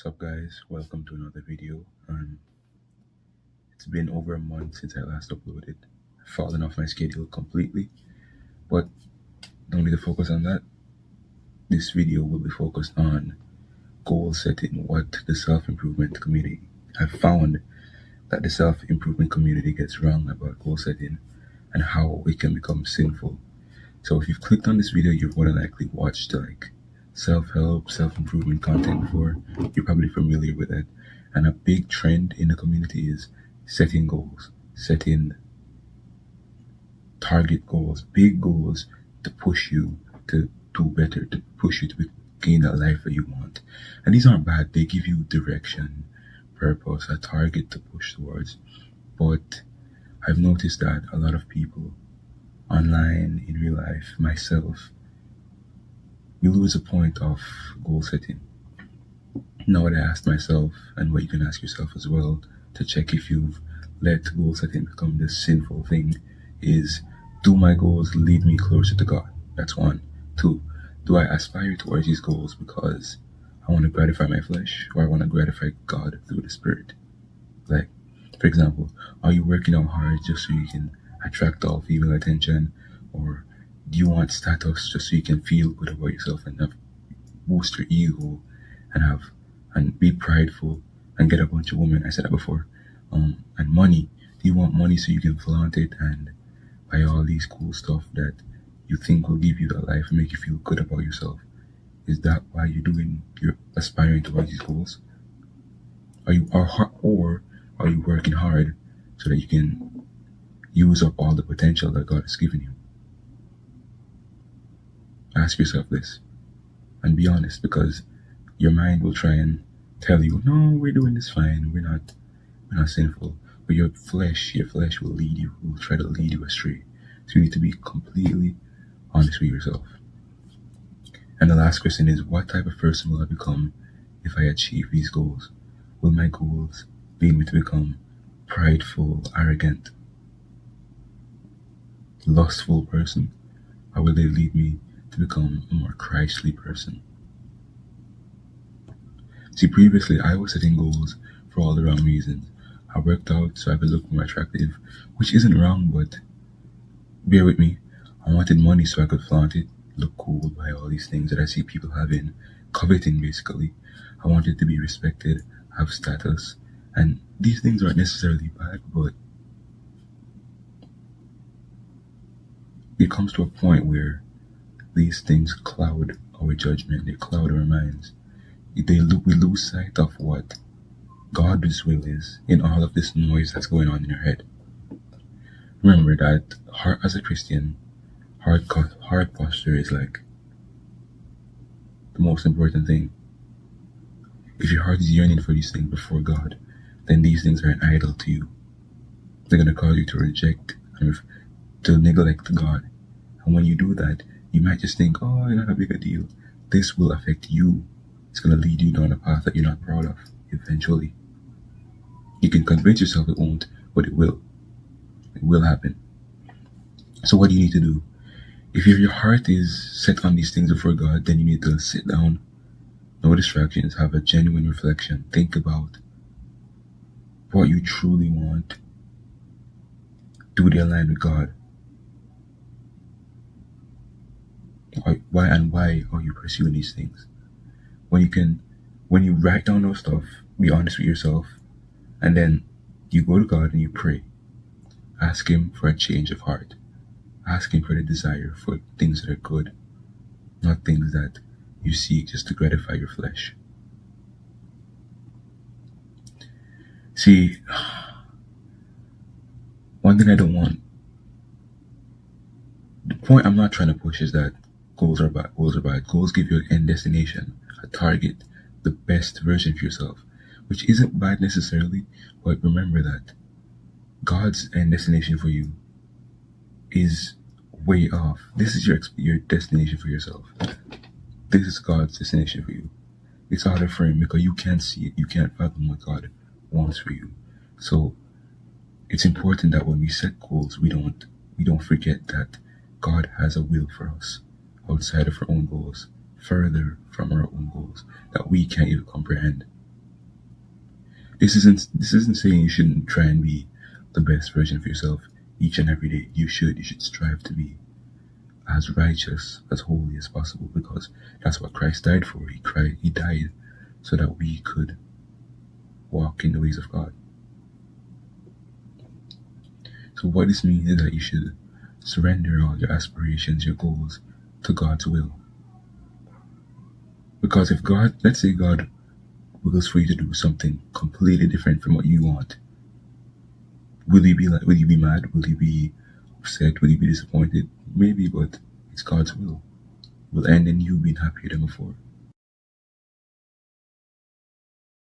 What's up, guys? Welcome to another video. It's been over a month since I last uploaded. I've fallen off my schedule completely, but don't need to focus on that. This video will be focused on goal setting, what the self-improvement community have found that the self-improvement community gets wrong about goal setting and how it can become sinful. So if you've clicked on this video, you've more than likely watched self-help, self-improvement content before. You're probably familiar with it. And a big trend in the community is setting goals, setting target goals, big goals to push you to do better, to push you to gain that life that you want. And these aren't bad. They give you direction, purpose, a target to push towards. But I've noticed that a lot of people online, in real life, myself, you lose a point of goal setting. Now, what I asked myself, and what you can ask yourself as well, to check if you've let goal setting become this sinful thing, is do my goals lead me closer to God? That's one. Two, do I aspire towards these goals because I want to gratify my flesh or I want to gratify God through the Spirit? Like, for example, are you working out hard just so you can attract all female attention? Or do you want status just so you can feel good about yourself and boost your ego and be prideful and get a bunch of women? I said that before. And money. Do you want money so you can flaunt it and buy all these cool stuff that you think will give you that life and make you feel good about yourself? Is that why you're aspiring towards these goals? Or are you working hard so that you can use up all the potential that God has given you? Ask yourself this and be honest, because your mind will try and tell you, no, we're doing this fine, we're not sinful. But your flesh will try to lead you astray. So you need to be completely honest with yourself. And the last question is, what type of person will I become if I achieve these goals? Will my goals lead me to become prideful, arrogant, lustful person? Or will they lead me to become a more Christly person? See, previously I was setting goals for all the wrong reasons. I worked out so I could look more attractive, which isn't wrong, but bear with me. I wanted money so I could flaunt it, look cool, buy all these things that I see people having, coveting basically. I wanted to be respected, have status, and these things aren't necessarily bad, but it comes to a point where these things cloud our judgment, they cloud our minds. We lose sight of what God's will is in all of this noise that's going on in your head. Remember that as a Christian, heart posture is like the most important thing. If your heart is yearning for these things before God, then these things are an idol to you. They're going to cause you to reject and to neglect God. And when you do that, you might just think, oh, it's not a big a deal. This will affect you. It's going to lead you down a path that you're not proud of eventually. You can convince yourself it won't, but it will. It will happen. So what do you need to do? If your heart is set on these things before God, then you need to sit down, no distractions, have a genuine reflection, think about what you truly want. Do they align with God? Why are you pursuing these things? When you write down those stuff, be honest with yourself, and then you go to God and you pray. Ask Him for a change of heart. Ask Him for the desire for things that are good, not things that you seek just to gratify your flesh. See, one thing I don't want, the point I'm not trying to push is that goals are bad. Goals give you an end destination, a target, the best version of yourself, which isn't bad necessarily, but remember that God's end destination for you is way off. This is your destination for yourself. This is God's destination for you. It's out of frame because you can't see it. You can't fathom what God wants for you. So it's important that when we set goals, we don't forget that God has a will for us outside of our own goals, further from our own goals that we can't even comprehend. This isn't saying you shouldn't try and be the best version of yourself each and every day. You should strive to be as righteous, as holy as possible, because that's what Christ died for. He died so that we could walk in the ways of God. So what this means is that you should surrender all your aspirations, your goals to God's will. Because if God, let's say God wills for you to do something completely different from what you want, will you be mad? Will you be upset? Will you be disappointed? Maybe, but it's God's will. Will end in you being happier than before.